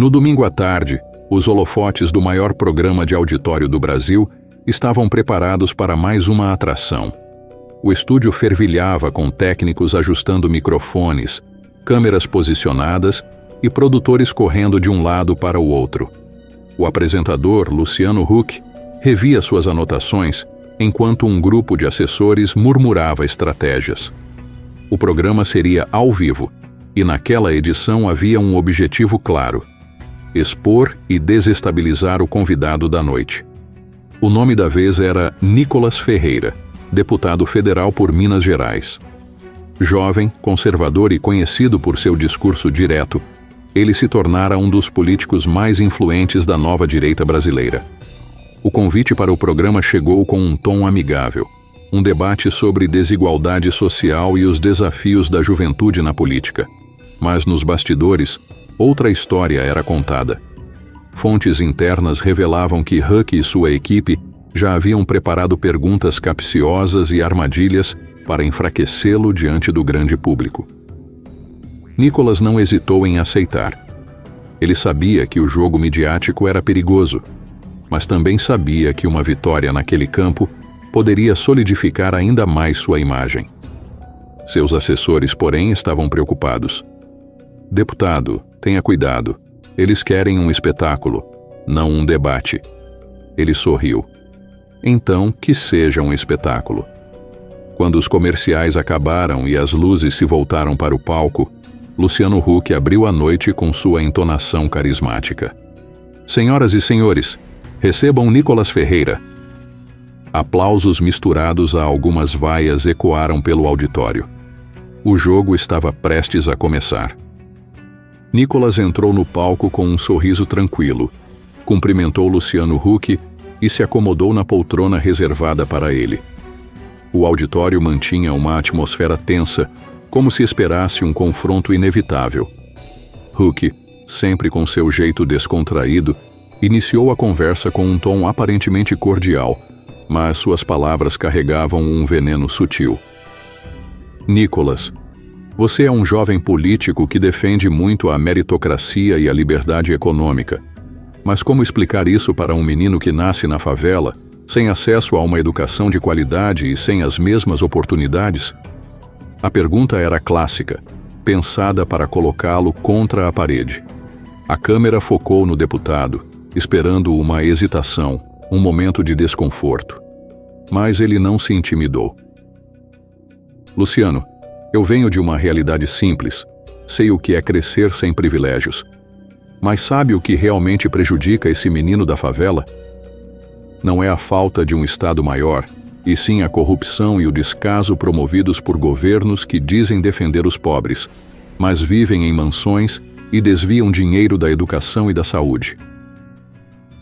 No domingo à tarde, os holofotes do maior programa de auditório do Brasil estavam preparados para mais uma atração. O estúdio fervilhava com técnicos ajustando microfones, câmeras posicionadas e produtores correndo de um lado para o outro. O apresentador, Luciano Huck, revia suas anotações enquanto um grupo de assessores murmurava estratégias. O programa seria ao vivo, e naquela edição havia um objetivo claro: expor e desestabilizar o convidado da noite. O nome da vez era Nicolas Ferreira, deputado federal por Minas Gerais. Jovem, conservador e conhecido por seu discurso direto, ele se tornara um dos políticos mais influentes da nova direita brasileira. O convite para o programa chegou com um tom amigável, um debate sobre desigualdade social e os desafios da juventude na política. Mas nos bastidores, outra história era contada. Fontes internas revelavam que Huck e sua equipe já haviam preparado perguntas capciosas e armadilhas para enfraquecê-lo diante do grande público. Nicolas não hesitou em aceitar. Ele sabia que o jogo midiático era perigoso, mas também sabia que uma vitória naquele campo poderia solidificar ainda mais sua imagem. Seus assessores, porém, estavam preocupados. Deputado, tenha cuidado. Eles querem um espetáculo, não um debate. Ele sorriu. Então, que seja um espetáculo. Quando os comerciais acabaram e as luzes se voltaram para o palco, Luciano Huck abriu a noite com sua entonação carismática. Senhoras e senhores, recebam Nicolas Ferreira. Aplausos misturados a algumas vaias ecoaram pelo auditório. O jogo estava prestes a começar. Nicolas entrou no palco com um sorriso tranquilo, cumprimentou Luciano Huck e se acomodou na poltrona reservada para ele. O auditório mantinha uma atmosfera tensa, como se esperasse um confronto inevitável. Huck, sempre com seu jeito descontraído, iniciou a conversa com um tom aparentemente cordial, mas suas palavras carregavam um veneno sutil. Nicolas, você é um jovem político que defende muito a meritocracia e a liberdade econômica. Mas como explicar isso para um menino que nasce na favela, sem acesso a uma educação de qualidade e sem as mesmas oportunidades? A pergunta era clássica, pensada para colocá-lo contra a parede. A câmera focou no deputado, esperando uma hesitação, um momento de desconforto. Mas ele não se intimidou. Luciano, eu venho de uma realidade simples. Sei o que é crescer sem privilégios. Mas sabe o que realmente prejudica esse menino da favela? Não é a falta de um Estado maior, e sim a corrupção e o descaso promovidos por governos que dizem defender os pobres, mas vivem em mansões e desviam dinheiro da educação e da saúde.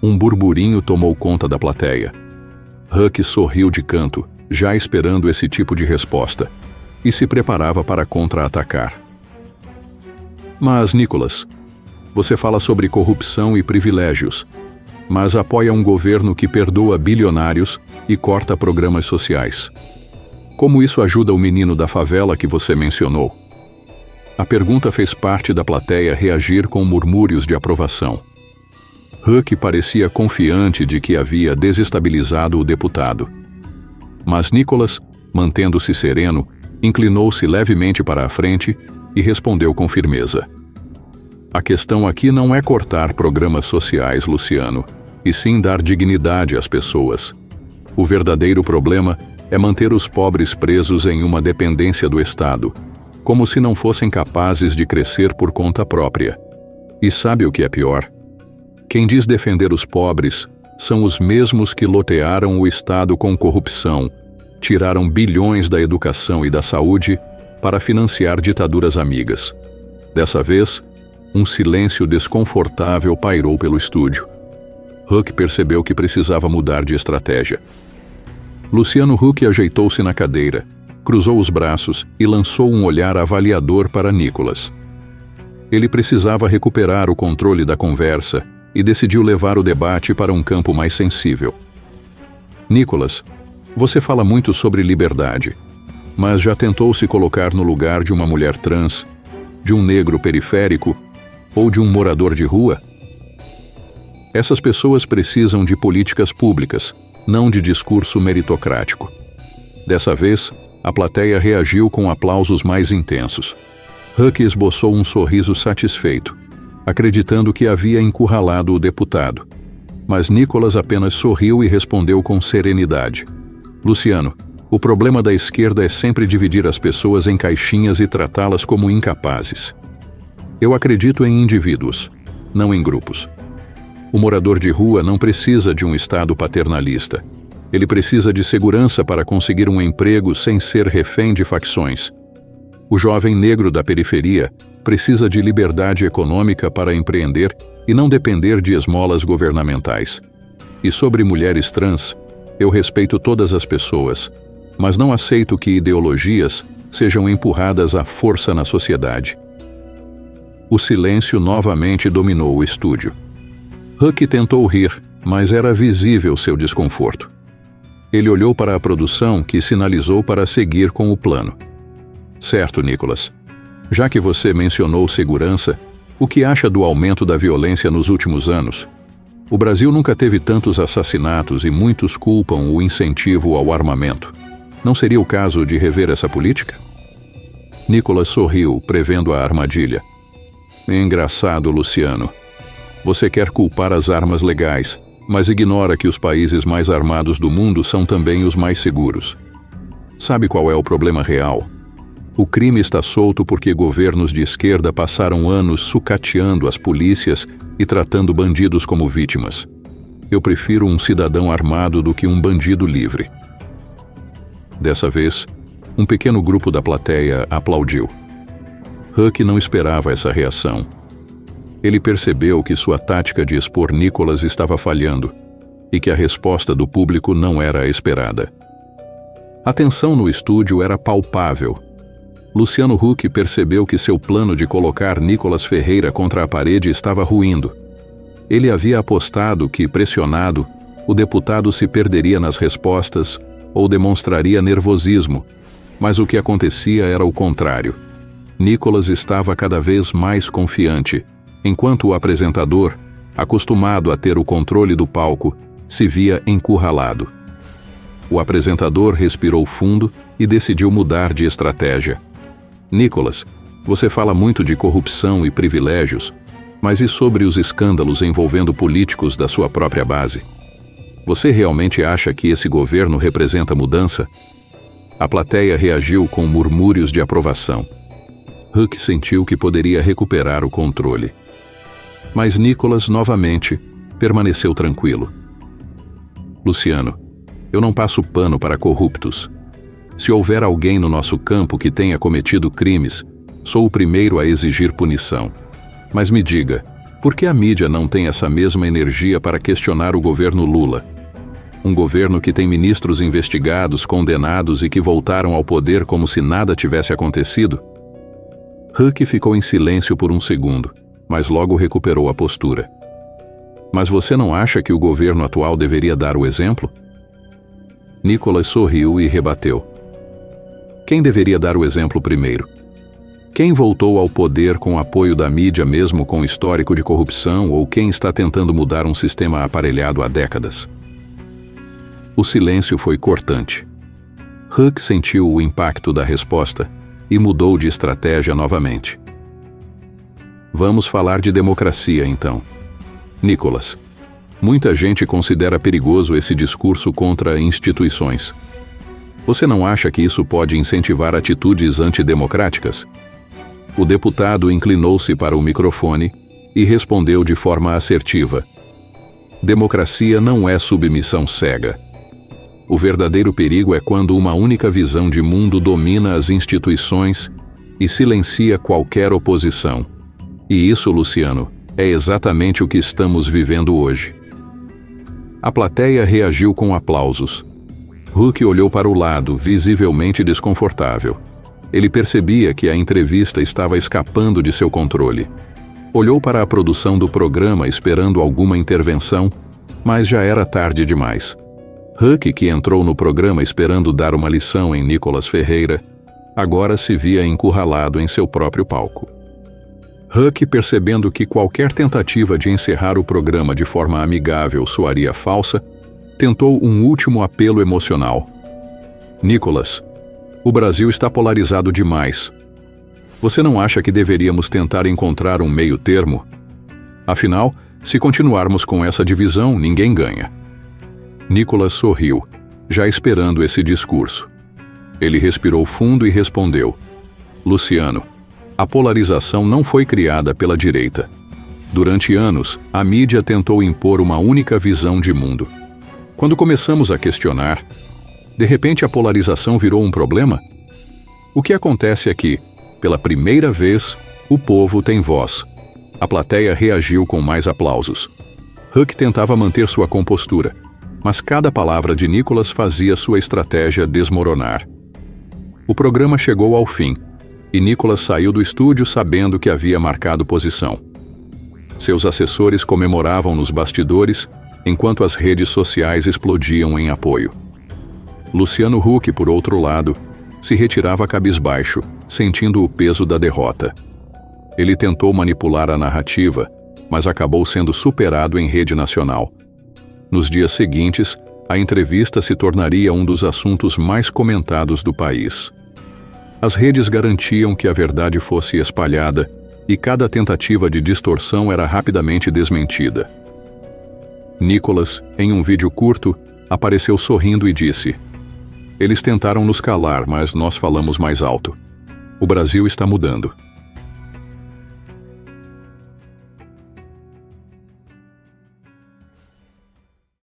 Um burburinho tomou conta da plateia. Huck sorriu de canto, já esperando esse tipo de resposta, e se preparava para contra-atacar. Mas, Nicolas, você fala sobre corrupção e privilégios, mas apoia um governo que perdoa bilionários e corta programas sociais. Como isso ajuda o menino da favela que você mencionou? A pergunta fez parte da plateia reagir com murmúrios de aprovação. Huck parecia confiante de que havia desestabilizado o deputado. Mas Nicolas, mantendo-se sereno, inclinou-se levemente para a frente e respondeu com firmeza. A questão aqui não é cortar programas sociais, Luciano, e sim dar dignidade às pessoas. O verdadeiro problema é manter os pobres presos em uma dependência do Estado, como se não fossem capazes de crescer por conta própria. E sabe o que é pior? Quem diz defender os pobres são os mesmos que lotearam o Estado com corrupção, tiraram bilhões da educação e da saúde para financiar ditaduras amigas. Dessa vez, um silêncio desconfortável pairou pelo estúdio. Huck percebeu que precisava mudar de estratégia. Luciano Huck ajeitou-se na cadeira, cruzou os braços e lançou um olhar avaliador para Nicolas. Ele precisava recuperar o controle da conversa e decidiu levar o debate para um campo mais sensível. Nicolas, você fala muito sobre liberdade, mas já tentou se colocar no lugar de uma mulher trans, de um negro periférico ou de um morador de rua? Essas pessoas precisam de políticas públicas, não de discurso meritocrático. Dessa vez, a plateia reagiu com aplausos mais intensos. Huck esboçou um sorriso satisfeito, acreditando que havia encurralado o deputado. Mas Nicholas apenas sorriu e respondeu com serenidade: Luciano, o problema da esquerda é sempre dividir as pessoas em caixinhas e tratá-las como incapazes. Eu acredito em indivíduos, não em grupos. O morador de rua não precisa de um Estado paternalista. Ele precisa de segurança para conseguir um emprego sem ser refém de facções. O jovem negro da periferia precisa de liberdade econômica para empreender e não depender de esmolas governamentais. E sobre mulheres trans, eu respeito todas as pessoas, mas não aceito que ideologias sejam empurradas à força na sociedade. O silêncio novamente dominou o estúdio. Huck tentou rir, mas era visível seu desconforto. Ele olhou para a produção, que sinalizou para seguir com o plano. Certo, Nicholas. Já que você mencionou segurança, o que acha do aumento da violência nos últimos anos? O Brasil nunca teve tantos assassinatos e muitos culpam o incentivo ao armamento. Não seria o caso de rever essa política? Nicholas sorriu, prevendo a armadilha. Engraçado, Luciano. Você quer culpar as armas legais, mas ignora que os países mais armados do mundo são também os mais seguros. Sabe qual é o problema real? O crime está solto porque governos de esquerda passaram anos sucateando as polícias e tratando bandidos como vítimas. Eu prefiro um cidadão armado do que um bandido livre. Dessa vez, um pequeno grupo da plateia aplaudiu. Huck não esperava essa reação. Ele percebeu que sua tática de expor Nicholas estava falhando e que a resposta do público não era a esperada. A tensão no estúdio era palpável. Luciano Huck percebeu que seu plano de colocar Nicholas Ferreira contra a parede estava ruindo. Ele havia apostado que, pressionado, o deputado se perderia nas respostas ou demonstraria nervosismo, mas o que acontecia era o contrário. Nicholas estava cada vez mais confiante, enquanto o apresentador, acostumado a ter o controle do palco, se via encurralado. O apresentador respirou fundo e decidiu mudar de estratégia. Nicholas, você fala muito de corrupção e privilégios, mas e sobre os escândalos envolvendo políticos da sua própria base? Você realmente acha que esse governo representa mudança? A plateia reagiu com murmúrios de aprovação. Huck sentiu que poderia recuperar o controle. Mas Nicholas, novamente, permaneceu tranquilo. Luciano, eu não passo pano para corruptos. Se houver alguém no nosso campo que tenha cometido crimes, sou o primeiro a exigir punição. Mas me diga, por que a mídia não tem essa mesma energia para questionar o governo Lula? Um governo que tem ministros investigados, condenados e que voltaram ao poder como se nada tivesse acontecido? Huck ficou em silêncio por um segundo, mas logo recuperou a postura. Mas você não acha que o governo atual deveria dar o exemplo? Nicholas sorriu e rebateu. Quem deveria dar o exemplo primeiro? Quem voltou ao poder com apoio da mídia mesmo com histórico de corrupção ou quem está tentando mudar um sistema aparelhado há décadas? O silêncio foi cortante. Huck sentiu o impacto da resposta e mudou de estratégia novamente. Vamos falar de democracia, então. Nicholas, muita gente considera perigoso esse discurso contra instituições. Você não acha que isso pode incentivar atitudes antidemocráticas? O deputado inclinou-se para o microfone e respondeu de forma assertiva. Democracia não é submissão cega. O verdadeiro perigo é quando uma única visão de mundo domina as instituições e silencia qualquer oposição. E isso, Luciano, é exatamente o que estamos vivendo hoje. A plateia reagiu com aplausos. Huck olhou para o lado, visivelmente desconfortável. Ele percebia que a entrevista estava escapando de seu controle. Olhou para a produção do programa esperando alguma intervenção, mas já era tarde demais. Huck, que entrou no programa esperando dar uma lição em Nicholas Ferreira, agora se via encurralado em seu próprio palco. Huck, percebendo que qualquer tentativa de encerrar o programa de forma amigável soaria falsa, tentou um último apelo emocional. Nicholas, o Brasil está polarizado demais. Você não acha que deveríamos tentar encontrar um meio termo? Afinal, se continuarmos com essa divisão, ninguém ganha. Nicholas sorriu, já esperando esse discurso. Ele respirou fundo e respondeu: Luciano, a polarização não foi criada pela direita. Durante anos, a mídia tentou impor uma única visão de mundo. Quando começamos a questionar, de repente a polarização virou um problema? O que acontece é que, pela primeira vez, o povo tem voz. A plateia reagiu com mais aplausos. Huck tentava manter sua compostura, mas cada palavra de Nicholas fazia sua estratégia desmoronar. O programa chegou ao fim, e Nicholas saiu do estúdio sabendo que havia marcado posição. Seus assessores comemoravam nos bastidores, enquanto as redes sociais explodiam em apoio. Luciano Huck, por outro lado, se retirava cabisbaixo, sentindo o peso da derrota. Ele tentou manipular a narrativa, mas acabou sendo superado em rede nacional. Nos dias seguintes, a entrevista se tornaria um dos assuntos mais comentados do país. As redes garantiam que a verdade fosse espalhada e cada tentativa de distorção era rapidamente desmentida. Nicholas, em um vídeo curto, apareceu sorrindo e disse: Eles tentaram nos calar, mas nós falamos mais alto. O Brasil está mudando.